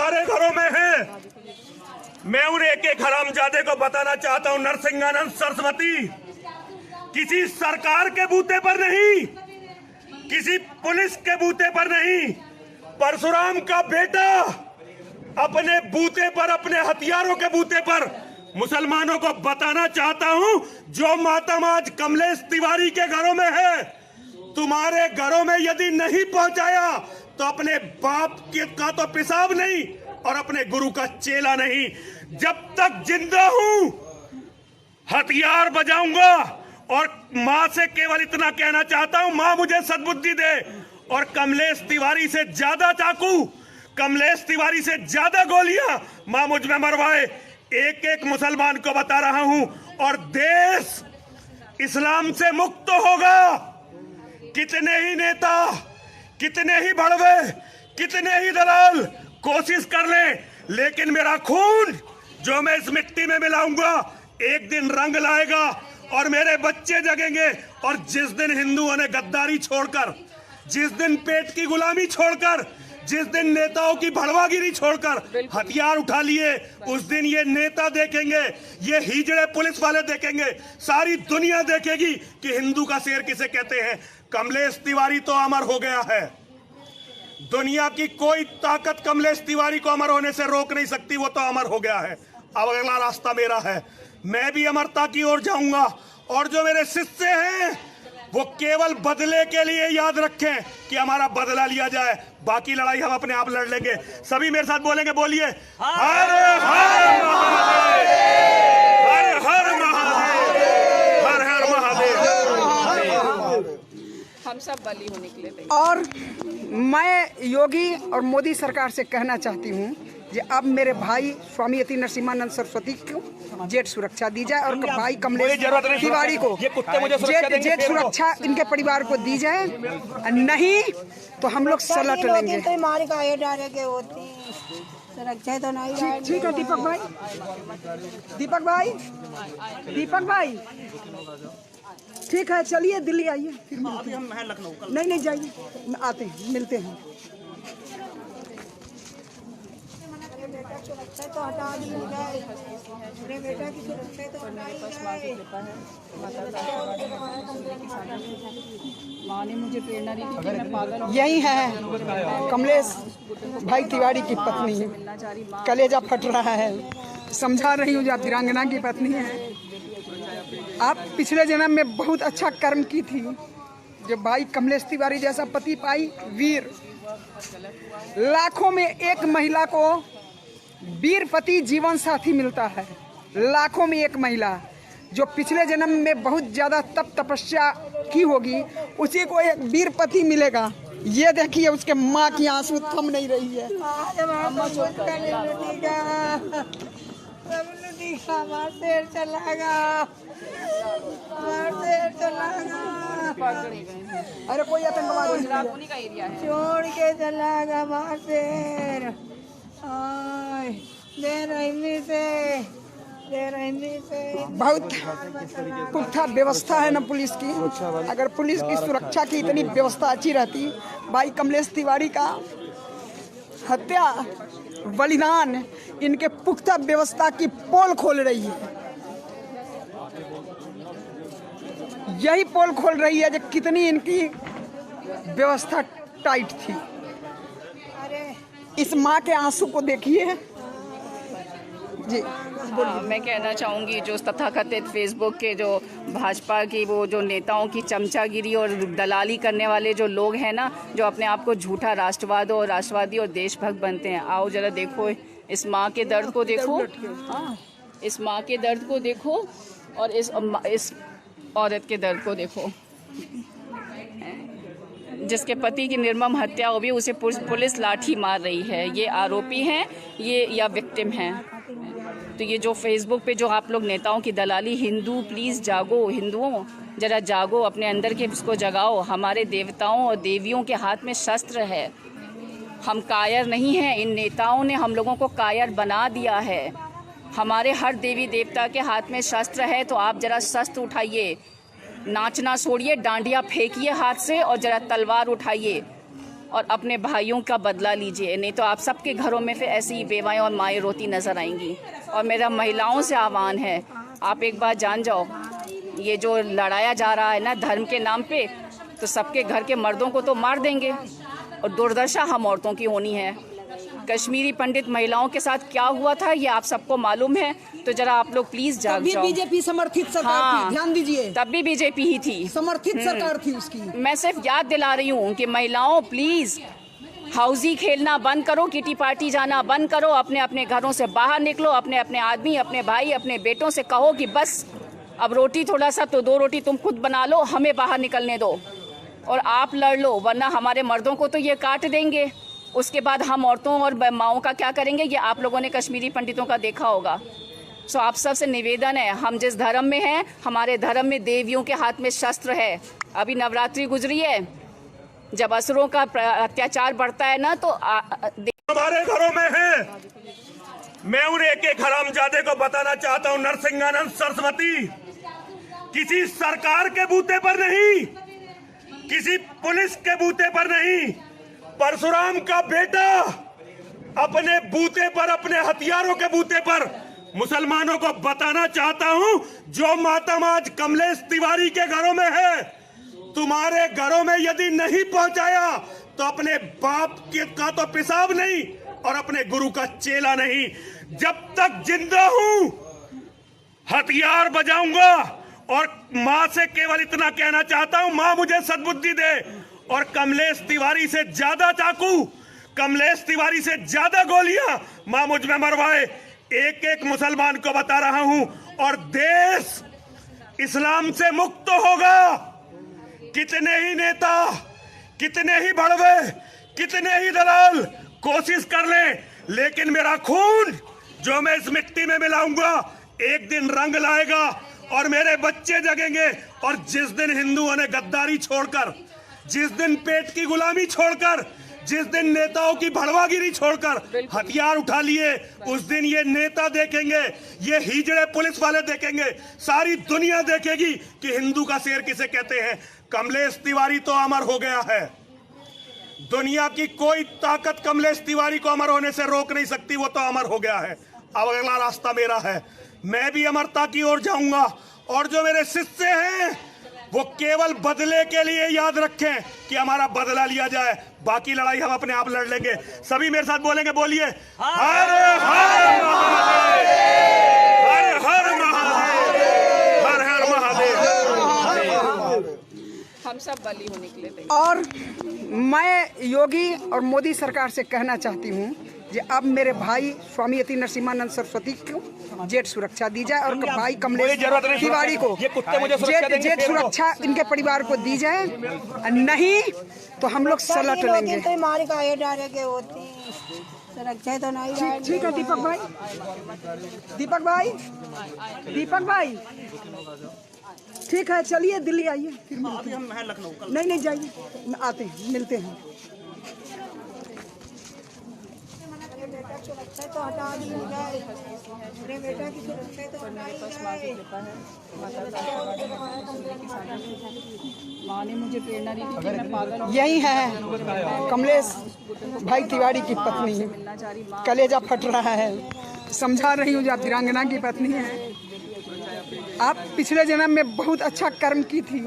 तुम्हारे घरों में है। मैं उन एक एक हरामजादे को बताना चाहता हूं, नरसिंहानंद सरस्वती किसी सरकार के बूते पर नहीं, किसी पुलिस के बूते पर नहीं, परशुराम का बेटा अपने बूते पर, अपने हथियारों के बूते पर मुसलमानों को बताना चाहता हूं, जो मातम आज कमलेश तिवारी के घरों में है, तुम्हारे घरों में यदि नहीं पहुंचाया तो अपने बाप का तो पेशाब नहीं और अपने गुरु का चेला नहीं। जब तक जिंदा हूं हथियार बजाऊंगा। और मां से केवल इतना कहना चाहता हूं, मां मुझे सद्बुद्धि दे और कमलेश तिवारी से ज्यादा चाकू, कमलेश तिवारी से ज्यादा गोलियां मां मुझ में मरवाए। एक एक मुसलमान को बता रहा हूं और देश इस्लाम से मुक्त होगा। कितने ही नेता, कितने ही भड़वे, कितने ही दलाल कोशिश कर ले, लेकिन मेरा खून जो मैं इस मिट्टी में मिलाऊंगा एक दिन रंग लाएगा और मेरे बच्चे जगेंगे। और जिस दिन हिंदुओं ने गद्दारी छोड़कर, जिस दिन पेट की गुलामी छोड़कर, जिस दिन नेताओं की भड़वागिरी छोड़कर हथियार उठा लिए, उस दिन ये नेता देखेंगे, ये हिजड़े पुलिस वाले देखेंगे, सारी दुनिया देखेगी कि हिंदू का शेर किसे कहते हैं। कमलेश तिवारी तो अमर हो गया है। दुनिया की कोई ताकत कमलेश तिवारी को अमर होने से रोक नहीं सकती, वो तो अमर हो गया है। अब अगला रास्ता मेरा है, मैं भी अमरता की ओर जाऊंगा। और जो मेरे शिष्य हैं वो केवल बदले के लिए याद रखें कि हमारा बदला लिया जाए, बाकी लड़ाई हम अपने आप लड़ लेंगे। सभी मेरे साथ बोलेंगे, बोलिए हर हर महादेव, हर हर महादेव, हर हर महादेव। हम सब बलि होने के लिए। और मैं योगी और मोदी सरकार से कहना चाहती हूँ कि अब मेरे भाई स्वामी यति नरसिम्हानंद सरस्वती को जेट सुरक्षा दी जाए और भाई कमलेश तिवारी को जेट सुरक्षा इनके परिवार को दी जाए, नहीं तो हम लोग सलट लेंगे। सुरक्षा तो नहीं। ठीक है दीपक भाई, दीपक भाई, दीपक भाई, ठीक है, चलिए दिल्ली आइए, फिर अभी हम हैं लखनऊ। नहीं जाइए, आते हैं, मिलते हैं। सुरक्षा तो हटा दी जाए, मेरे बेटा की सुरक्षा तो हटाई जाए। माँ ने मुझे प्रेरणा दी थी कि मैं पागल। यही है कमलेश भाई तिवारी की पत्नी, कलेजा फट रहा है, समझा रही हूँ, आप वीरांगना की पत्नी है। आप पिछले जन्म में बहुत अच्छा कर्म की थी, जो भाई कमलेश तिवारी जैसा पति पाई, वीर। लाखों में एक महिला को वीर पति जीवन साथी मिलता है, लाखों में एक महिला जो पिछले जन्म में बहुत ज्यादा तप तपस्या की होगी, उसी को एक वीर पति मिलेगा। ये देखिए उसके माँ की आंसू थम नहीं रही है। शेर चलागा, अरे कोई आतंकवादी का एरिया है, छोड़ के चलागा वहाँ शेर। बहुत पुख्ता व्यवस्था है ना पुलिस की। अगर पुलिस की सुरक्षा की इतनी व्यवस्था अच्छी रहती, भाई कमलेश तिवारी का हत्या बलिदान इनके पुख्ता व्यवस्था की पोल खोल रही है। यही पोल खोल रही है जो कितनी इनकी व्यवस्था टाइट थी। इस माँ के आंसू को देखिए जी। मैं कहना चाहूँगी जो तथाकथित फेसबुक के जो भाजपा की वो जो नेताओं की चमचागिरी और दलाली करने वाले जो लोग हैं ना, जो अपने आप को झूठा राष्ट्रवादी और देशभक्त बनते हैं, आओ जरा देखो इस माँ के दर्द को देखो। हाँ, इस माँ के दर्द को देखो और इस औरत के दर्द को देखो, जिसके पति की निर्मम हत्या हो भी उसे पुलिस लाठी मार रही है। ये आरोपी हैं ये या विक्टिम हैं। तो ये जो फेसबुक पे जो आप लोग नेताओं की दलाली, हिंदू प्लीज़ जागो, हिंदुओं जरा जागो, अपने अंदर के इसको जगाओ। हमारे देवताओं और देवियों के हाथ में शस्त्र है, हम कायर नहीं हैं। इन नेताओं ने हम लोगों को कायर बना दिया है। हमारे हर देवी देवता के हाथ में शस्त्र है, तो आप जरा शस्त्र उठाइए, नाचना छोड़िए, डांडिया फेंकिए हाथ से और जरा तलवार उठाइए। और अपने भाइयों का बदला लीजिए, नहीं तो आप सबके घरों में फिर ऐसी ही बेवाएं और माएँ रोती नज़र आएंगी। और मेरा महिलाओं से आह्वान है, आप एक बात जान जाओ, ये जो लड़ाया जा रहा है ना धर्म के नाम पे, तो सबके घर के मर्दों को तो मार देंगे और दुर्दशा हम औरतों की होनी है। कश्मीरी पंडित महिलाओं के साथ क्या हुआ था ये आप सबको मालूम है, तो जरा आप लोग प्लीज जाग जाओ। बीजेपी समर्थित सरकार थी, ध्यान दीजिए। तब भी बीजेपी ही थी, समर्थित सरकार थी उसकी। मैं सिर्फ याद दिला रही हूँ कि महिलाओं प्लीज हाउजी खेलना बंद करो, किटी पार्टी जाना बंद करो, अपने अपने घरों से बाहर निकलो, अपने अपने आदमी, अपने भाई, अपने बेटों से कहो कि बस अब रोटी थोड़ा सा तो 2 रोटी तुम खुद बना लो, हमें बाहर निकलने दो और आप लड़ लो, वरना हमारे मर्दों को तो ये काट देंगे। उसके बाद हम औरतों और माओं का क्या करेंगे, ये आप लोगों ने कश्मीरी पंडितों का देखा होगा। सो आप सबसे निवेदन है, हम जिस धर्म में हैं, हमारे धर्म में देवियों के हाथ में शस्त्र है। अभी नवरात्रि गुजरी है, जब असुरों का अत्याचार बढ़ता है ना, तो हमारे घरों में है। मैं उन एक हरामजादे को बताना चाहता हूं, नरसिंहानंद सरस्वती किसी सरकार के बूते पर नहीं, किसी पुलिस के बूते पर नहीं, परशुराम का बेटा अपने बूते पर, अपने हथियारों के बूते पर मुसलमानों को बताना चाहता हूं, जो मातम आज कमलेश तिवारी के घरों में है, तुम्हारे घरों में यदि नहीं पहुंचाया तो अपने बाप का तो पेशाब नहीं और अपने गुरु का चेला नहीं। जब तक जिंदा हूं हथियार बजाऊंगा और मां से केवल इतना कहना चाहता हूं, मां मुझे सद्बुद्धि दे और कमलेश तिवारी से ज्यादा चाकू, कमलेश तिवारी से ज्यादा गोलियां मां मुझ में मरवाए। एक एक मुसलमान को बता रहा हूं और देश इस्लाम से मुक्त होगा। कितने ही नेता, कितने ही भड़वे, कितने ही दलाल कोशिश कर ले, लेकिन मेरा खून जो मैं इस मिट्टी में मिलाऊंगा एक दिन रंग लाएगा और मेरे बच्चे जगेंगे। और जिस दिन हिंदुओं ने गद्दारी छोड़कर, जिस दिन पेट की गुलामी छोड़कर, जिस दिन नेताओं की भड़वागिरी छोड़कर हथियार उठा लिए, उस दिन ये नेता देखेंगे, ये हिजड़े पुलिस वाले देखेंगे, सारी दुनिया देखेगी कि हिंदू का शेर किसे कहते हैं। कमलेश तिवारी तो अमर हो गया है, दुनिया की कोई ताकत कमलेश तिवारी को अमर होने से रोक नहीं सकती, वो तो अमर हो गया है। अब अगला रास्ता मेरा है, मैं भी अमरता की ओर जाऊंगा। और जो मेरे शिष्य हैं वो केवल बदले के लिए याद रखें कि हमारा बदला लिया जाए, बाकी लड़ाई हम अपने आप लड़ लेंगे। सभी मेरे साथ बोलेंगे, बोलिए हर हर महादेव, हर हर महादेव, हर हर महादेव। हम सब बली होने के लिए। और मैं योगी और मोदी सरकार से कहना चाहती हूँ कि अब मेरे भाई स्वामी यति नरसिम्हानंद सरस्वती को जेट सुरक्षा दी जाए और भाई कमलेश तिवारी को जेट सुरक्षा इनके परिवार को दी जाए, नहीं तो हम लोग सलट लेंगे। सुरक्षा तो नहीं। ठीक है दीपक भाई, दीपक भाई, दीपक भाई, ठीक है, चलिए दिल्ली आइए, फिर मिलते हैं। नहीं जाइए, आते हैं, मिलते हैं। सुरक्षा तो हटा दी जाए, मेरे बेटा की सुरक्षा तो हटाई जाए। माँ ने मुझे प्रेरणा दी थी कि मैं पागल। यही है कमलेश भाई तिवारी की पत्नी, कलेजा फट रहा है, समझा रही हूँ, आप वीरांगना की पत्नी है। आप पिछले जन्म में बहुत अच्छा कर्म की थी,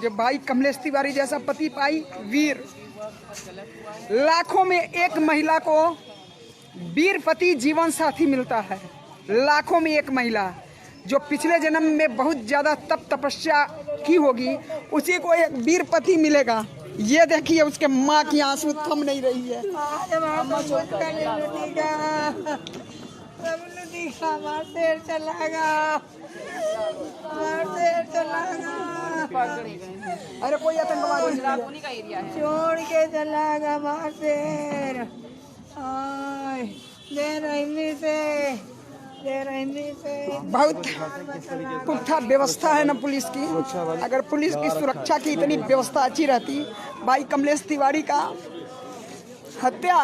जो भाई कमलेश तिवारी जैसा पति पाई, वीर। लाखों में एक महिला को वीर पति जीवन साथी मिलता है, लाखों में एक महिला जो पिछले जन्म में बहुत ज़्यादा तप तपस्या की होगी, उसी को एक वीर पति मिलेगा। ये देखिए उसके माँ की आंसू थम नहीं रही है। शेर चलागा, शेर चलागा, अरे कोई आतंकवादी का एरिया है, छोड़ के चलागा वहाँ शेर। बहुत पुख्ता व्यवस्था है ना पुलिस की। अगर पुलिस की सुरक्षा की इतनी व्यवस्था अच्छी रहती, भाई कमलेश तिवारी का हत्या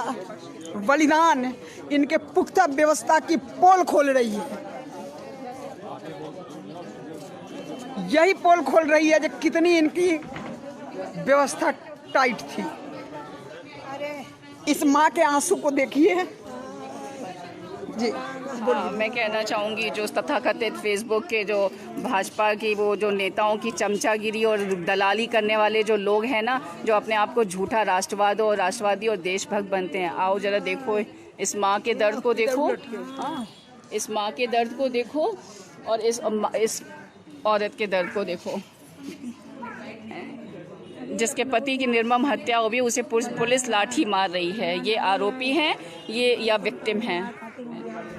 बलिदान इनके पुख्ता व्यवस्था की पोल खोल रही है। यही पोल खोल रही है कि कितनी इनकी व्यवस्था टाइट थी। इस माँ के आंसू को देखिए जी। मैं कहना चाहूँगी जो तथाकथित फेसबुक के जो भाजपा की वो जो नेताओं की चमचागिरी और दलाली करने वाले जो लोग हैं ना, जो अपने आप को झूठा राष्ट्रवादी और देशभक्त बनते हैं। आओ जरा देखो इस माँ के दर्द को देखो, हाँ इस माँ के दर्द को देखो और इस औरत के दर्द को देखो जिसके पति की निर्मम हत्या हो भी उसे पुलिस लाठी मार रही है। ये आरोपी हैं ये या विक्टिम हैं।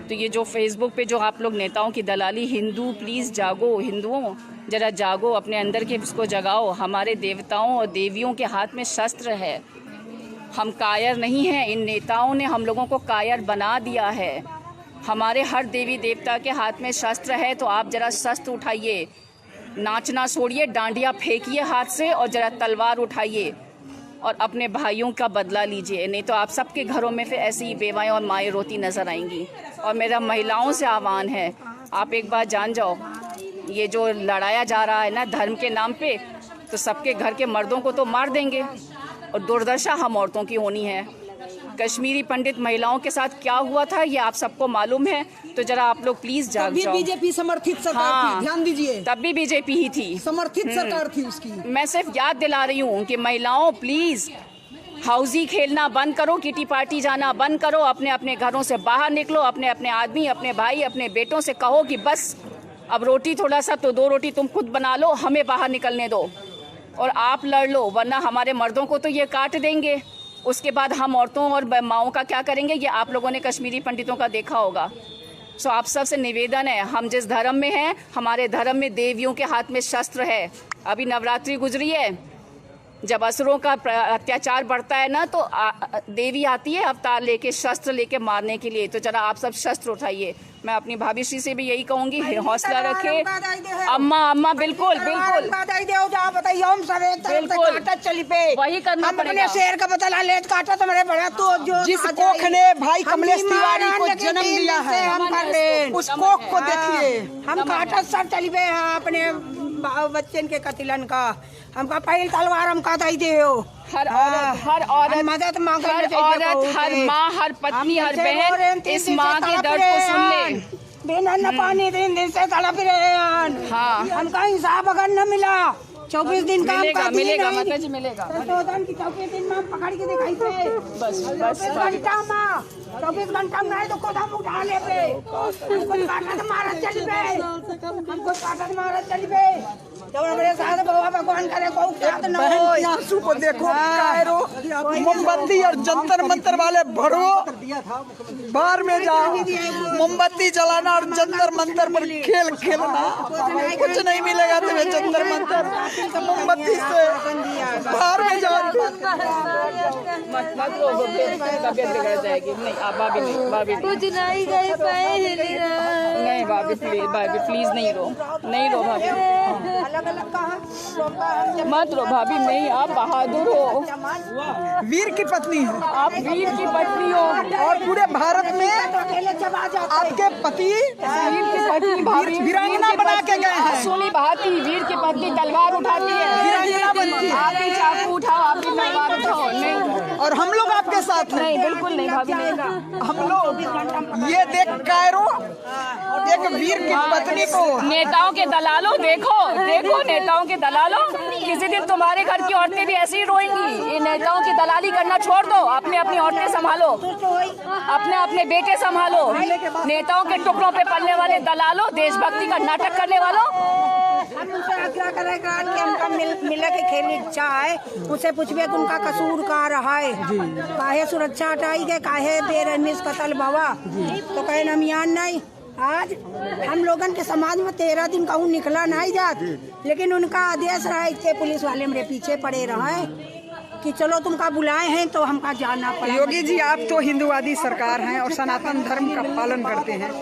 तो ये जो फेसबुक पे जो आप लोग नेताओं की दलाली, हिंदू प्लीज़ जागो, हिंदुओं जरा जागो, अपने अंदर के इसको जगाओ। हमारे देवताओं और देवियों के हाथ में शस्त्र है, हम कायर नहीं हैं। इन नेताओं ने हम लोगों को कायर बना दिया है। हमारे हर देवी देवता के हाथ में शस्त्र है, तो आप जरा शस्त्र उठाइए, नाचना छोड़िए, डांडिया फेंकिए हाथ से और जरा तलवार उठाइए और अपने भाइयों का बदला लीजिए। नहीं तो आप सबके घरों में फिर ऐसी ही बेवाएं और माएँ रोती नजर आएंगी। और मेरा महिलाओं से आह्वान है, आप एक बार जान जाओ, ये जो लड़ाया जा रहा है ना धर्म के नाम पे, तो सबके घर के मर्दों को तो मार देंगे और दुर्दशा हम औरतों की होनी है। कश्मीरी पंडित महिलाओं के साथ क्या हुआ था ये आप सबको मालूम है, तो जरा आप लोग प्लीज जाग जाओ। बीजेपी समर्थित सरकार थी, ध्यान दीजिए, तब भी बीजेपी ही थी, समर्थित सरकार थी उसकी। मैं सिर्फ याद दिला रही हूँ कि महिलाओं प्लीज हाउजी खेलना बंद करो, किटी पार्टी जाना बंद करो, अपने अपने घरों से बाहर निकलो, अपने अपने आदमी, अपने भाई, अपने बेटों से कहो कि बस अब रोटी थोड़ा सा तो 2 रोटी तुम खुद बना लो, हमें बाहर निकलने दो और आप लड़ लो, वरना हमारे मर्दों को तो ये काट देंगे। उसके बाद हम औरतों और माओं का क्या करेंगे, ये आप लोगों ने कश्मीरी पंडितों का देखा होगा। सो आप सबसे निवेदन है, हम जिस धर्म में हैं, हमारे धर्म में देवियों के हाथ में शस्त्र है। अभी नवरात्रि गुजरी है, जब असुरों का अत्याचार बढ़ता है ना, तो देवी आती है अवतार लेके, शस्त्र लेके मारने के लिए। तो जरा आप सब शस्त्र उठाइए। मैं अपनी भाभी श्री से भी यही कहूंगी, हौसला रखे। अम्मा बिल्कुल बिल्कुल वही करना पड़ेगा। शेर का बदला ले काटा तो मेरे बड़ा तो जो जिस कोख ने भाई कमलेश तिवारी को जन्म दिया है, हम कर रहे उस कोख को देखिए। हम काटा सर चली पे अपने बच्चन के कतिलन का, हमका पहली तलवार हम का दे हो। हर औरत मदद मांगे, हर औरत, हर माँ, हर पत्नी, हर बहन इस माँ के दर्द को सुन ले। बिना न पानी 3 दिन से तड़प रहे हैं। हाँ, हमका इंसाफ अगर न मिला 24 दिन का मिलेगा माता जी, मिलेगा। 24 दिन में हम पकड़ के दिखाई थे, बस 24 घंटा में 24 घंटा में तो कोदम उठा ले पे, हमको काटा तो मारा चली पे, हमको काटा तो मारा चली पे। जब हमारे साथ बाबा भगवान करे को याद न हो। आंसू को देखो, कायरो मोमबत्ती और जंतर मंतर वाले भरो बाहर में जाओ, मोमबत्ती जलाना और जंतर मंतर पर खेल खेलना, कुछ नहीं मिलेगा तुम्हें जंतर मंतर मोमबत्ती से। बाहर में जाओ, तबियत बिगड़ जाएगी। नहीं आप भाभी नहीं, भाभी कुछ नहीं कर पाए, नहीं भाभी प्लीज नहीं रो भाभी, मत रो भाभी, नहीं आप बहादुर हो, वीर की पत्नी है, आप वीर की पत्नी हो और पूरे भारत में आपके पति वीरांगना बना के गए हैं। सोनी बहाती वीर की पत्नी तलवार उठाती है, वीरांगना बनती है। आप भी चाकू उठाओ, आप भी तलवार उठाओ। नहीं, और हम लोग आपके साथ हैं। नहीं बिल्कुल नहीं भाभी, नहीं। हम लोग ये देख कायरो एक वीर की पत्नी को, नेताओं के दलालों, देखो नेताओं के दलालों, किसी दिन तुम्हारे घर की औरतें भी ऐसे ही रोएंगी। ये नेताओं की दलाली करना छोड़ दो, अपने अपनी औरतें संभालो, अपने अपने बेटे संभालो। नेताओं के टुकड़ों पे पलने वाले दलालों, देशभक्ति का नाटक करने वालों, हम उनसे आग्रह करेगा कि हमका मिल के खेलने इच्छा है, उससे पूछबे कि उनका कसूर का रहा है, काहे सुरक्षा हटाई गए, काहे बेरहमीस कत्ल भवा, तो कहे नमियान नहीं। आज हम लोगन के समाज में 13 दिन कहूँ निकला नहीं जात, लेकिन उनका आदेश रहा, इतने पुलिस वाले मेरे पीछे पड़े रहे कि चलो तुमका बुलाए हैं तो हमका जाना पड़ा। योगी जी आप तो हिंदुवादी सरकार हैं और सनातन धर्म का पालन करते हैं,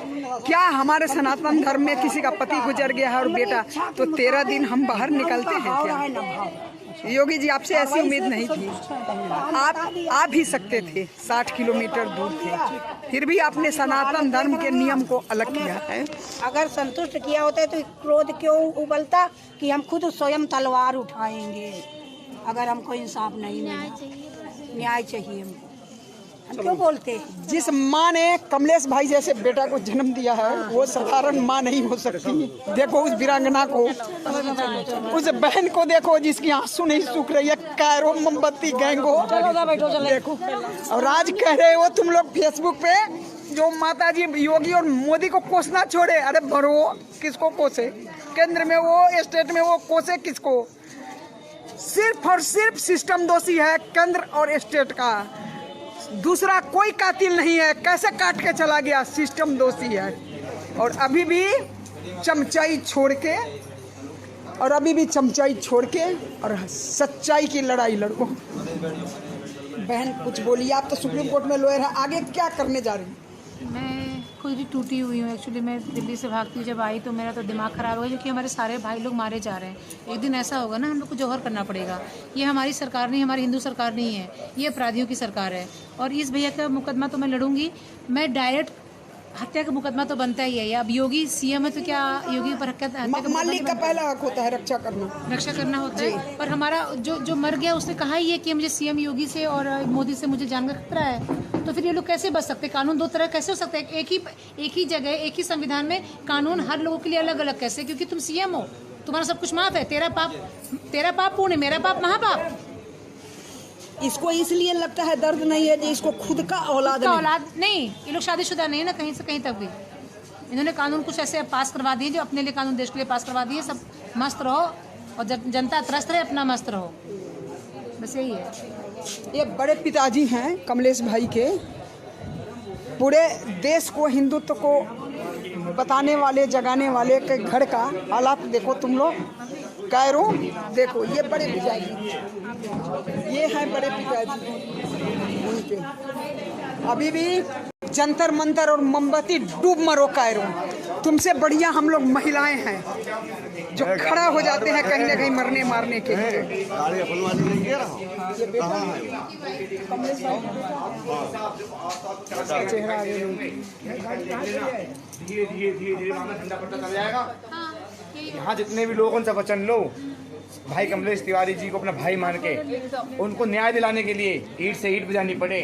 क्या हमारे सनातन धर्म में किसी का पति गुजर गया है और बेटा, तो 13 दिन हम बाहर निकलते हैं क्या? योगी जी आपसे ऐसी उम्मीद नहीं थी, आप आ भी सकते थे, 60 किलोमीटर दूर थे, फिर भी आपने सनातन धर्म के नियम को अलग किया है। अगर संतुष्ट किया होता तो क्रोध क्यों उबलता कि हम खुद स्वयं तलवार उठाएंगे। अगर हमको इंसाफ नहीं मिला, न्याय चाहिए हमको। क्यों बोलते? जिस माँ ने कमलेश भाई जैसे बेटा को जन्म दिया है वो साधारण माँ नहीं हो सकती। देखो उस वीरांगना को, उस बहन को देखो जिसकी आंसू नहीं सूख रही है, कायरो मोमबत्ती गैंग हो। देखो और आज कह रहे हो तुम लोग फेसबुक पे जो माता जी योगी और मोदी को कोसना छोड़े। अरे भरो किसको कोसे? केंद्र में वो, स्टेट में वो, कोसे किसको? सिर्फ और सिर्फ सिस्टम दोषी है केंद्र और स्टेट का, दूसरा कोई कातिल नहीं है। कैसे काट के चला गया? सिस्टम दोषी है। और अभी भी चमचाई छोड़ के और सच्चाई की लड़ाई लड़ो। बहन कुछ बोलिए, आप तो सुप्रीम कोर्ट में लॉयर है, आगे क्या करने जा रही हैं? मैं खुद ही टूटी हुई हूँ। एक्चुअली मैं दिल्ली से भागती जब आई तो मेरा तो दिमाग ख़राब हो गया, क्योंकि हमारे सारे भाई लोग मारे जा रहे हैं। एक दिन ऐसा होगा ना हम लोग को जौहर करना पड़ेगा। ये हमारी सरकार नहीं, हमारी हिंदू सरकार नहीं है, ये अपराधियों की सरकार है। और इस भैया का मुकदमा तो मैं लड़ूंगी। मैं डायरेक्ट हत्या का मुकदमा तो बनता ही है। अब योगी सीएम है तो क्या योगी पर हत्या का मालिक का पहला हक होता है रक्षा करना होता है। और हमारा जो मर गया उसने कहा ही है कि मुझे सीएम योगी से और मोदी से मुझे जान का खतरा है। तो फिर ये लोग कैसे बच सकते? कानून दो तरह कैसे हो सकता है? एक ही जगह, एक ही संविधान में कानून हर लोगों के लिए अलग अलग कैसे? क्योंकि तुम सीएम हो, तुम्हारा सब कुछ माफ है। तेरा पाप पूर्ण है, मेरा पाप महापाप। इसको इसलिए लगता है दर्द नहीं है कि इसको खुद का औलाद नहीं। ये लोग शादीशुदा नहीं है ना, कहीं से कहीं तक भी। इन्होंने कानून कुछ ऐसे पास करवा दिए जो अपने लिए कानून देश के लिए पास करवा दिए। सब मस्त रहो और जनता त्रस्त रहे, अपना मस्त रहो, बस यही है। ये बड़े पिताजी हैं कमलेश भाई के, पूरे देश को हिंदुत्व को बताने वाले, जगाने वाले के घर का हालात देखो तुम लोग। कायरो देखो, ये बड़े पिताजी, ये हैं बड़े पिताजी उनके। अभी भी जंतर मंतर और मोमबत्ती डूब मरो कायरो। तुमसे बढ़िया हम लोग महिलाएं हैं जो खड़ा हो जाते हैं कहीं ना कहीं मरने मारने के लिए। चेहरा धीरे ठंडा पड़ता चला जाएगा। यहाँ जितने भी लोगों से वचन लो, भाई कमलेश तिवारी जी को अपना भाई मान के उनको न्याय दिलाने के लिए ईंट से ईंट बजानी पड़े,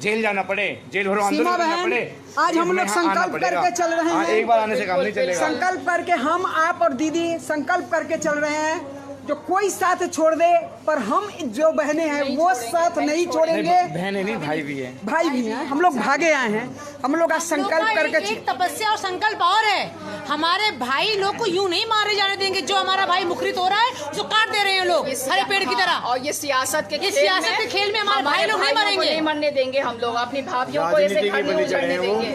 जेल जाना पड़े, जेल भरो आंदोलन करना पड़े। आज हम लोग संकल्प करके चल रहे हैं। एक बार आने से काम नहीं चलेगा। संकल्प करके हम, आप और दीदी संकल्प करके चल रहे हैं। जो कोई साथ छोड़ दे, पर हम जो बहनें हैं वो साथ नहीं छोड़ेंगे। बहनें नहीं, भाई भी है, भाई भी हैं। हम लोग भागे आए हैं, हम लोग आज संकल्प करके। एक तपस्या और संकल्प और है। हमारे भाई लोग को यूं नहीं मारे जाने देंगे। जो हमारा भाई मुखरित हो रहा है उसको काट दे रहे हैं लोग हरे पेड़ की तरह। और ये सियासत के खेल में हमारे भाई लोग नहीं मरेंगे, नहीं मरने देंगे। हम लोग अपनी भाभीयों को ऐसे घर नहीं उजाड़ने देंगे।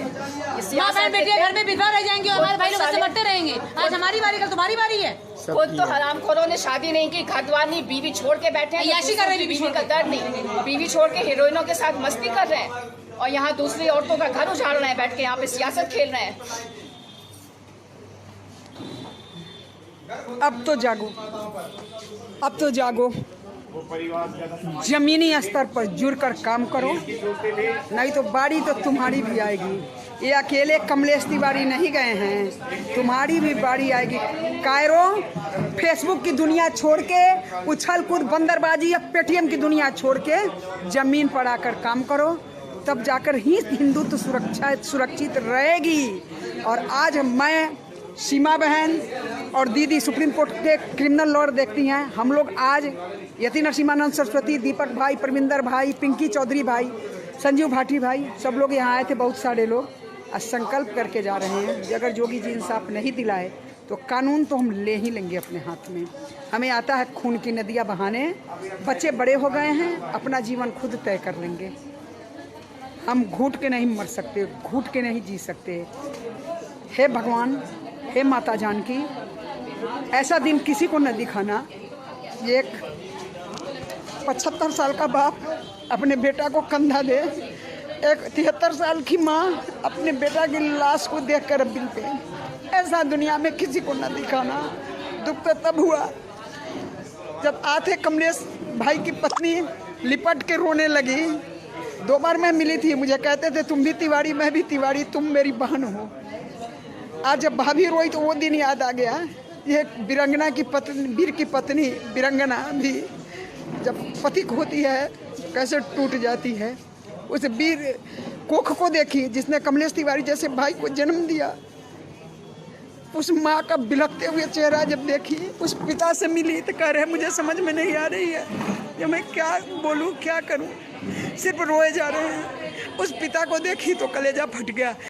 बेटियां घर में विधवा रह जाएंगी और हमारे भाई लोग ऐसे मरते रहेंगे। आज हमारी बारी, कल तुम्हारी बारी है। खुद तो हरामखोरों ने शादी नहीं की, घर द्वार नहीं, बीवी छोड़ के बैठे हैं। याशी कर रहे हैं, बीवी का दर्द नहीं, बीवी छोड़ के हीरोइनों के साथ मस्ती कर रहे हैं और यहाँ दूसरी औरतों का घर उजाड़ रहे हैं, बैठ के यहाँ पे सियासत खेल रहे हैं। अब तो जागो, अब तो जागो। जमीनी स्तर पर जुड़कर काम करो, नहीं तो बारी तो तुम्हारी भी आएगी। ये अकेले कमलेश तिवारी नहीं गए हैं, तुम्हारी भी बारी आएगी। कायरो फेसबुक की दुनिया छोड़ के, उछल कूद बंदरबाजी या पेटीएम की दुनिया छोड़ के जमीन पर आकर काम करो, तब जाकर ही हिंदुत्व सुरक्षित रहेगी। और आज मैं, सीमा बहन और दीदी सुप्रीम कोर्ट के क्रिमिनल लॉयर देखती हैं। हम लोग आज यति नरसिम्हानंद सरस्वती, दीपक भाई, परमिंदर भाई, पिंकी चौधरी भाई, संजीव भाटी भाई, सब लोग यहाँ आए थे, बहुत सारे लोग। आज संकल्प करके जा रहे हैं कि अगर योगी जी इंसाफ नहीं दिलाए तो कानून तो हम ले ही लेंगे अपने हाथ में। हमें आता है खून की नदियाँ बहाने। बच्चे बड़े हो गए हैं, अपना जीवन खुद तय कर लेंगे। हम घूट के नहीं मर सकते, घूट के नहीं जी सकते। हे भगवान, हे माता जानकी, ऐसा दिन किसी को न दिखाना। एक 75 साल का बाप अपने बेटा को कंधा दे, एक 73 साल की माँ अपने बेटा की लाश को देखकर बिल पे। ऐसा दुनिया में किसी को न दिखाना। दुख तो तब हुआ जब आते कमलेश भाई की पत्नी लिपट के रोने लगी। 2 बार मैं मिली थी, मुझे कहते थे तुम भी तिवारी, मैं भी तिवारी, तुम मेरी बहन हो। आज जब भाभी रोई तो वो दिन याद आ गया। ये वीरांगना की पत्नी, वीर की पत्नी वीरांगना भी जब पति खोती है कैसे टूट जाती है। उस वीर कोख को देखी जिसने कमलेश तिवारी जैसे भाई को जन्म दिया। उस माँ का बिलखते हुए चेहरा जब देखी, उस पिता से मिली तो कह रहे मुझे समझ में नहीं आ रही है कि मैं क्या बोलूँ क्या करूँ, सिर्फ रोए जा रहे हैं। उस पिता को देखी तो कलेजा फट गया।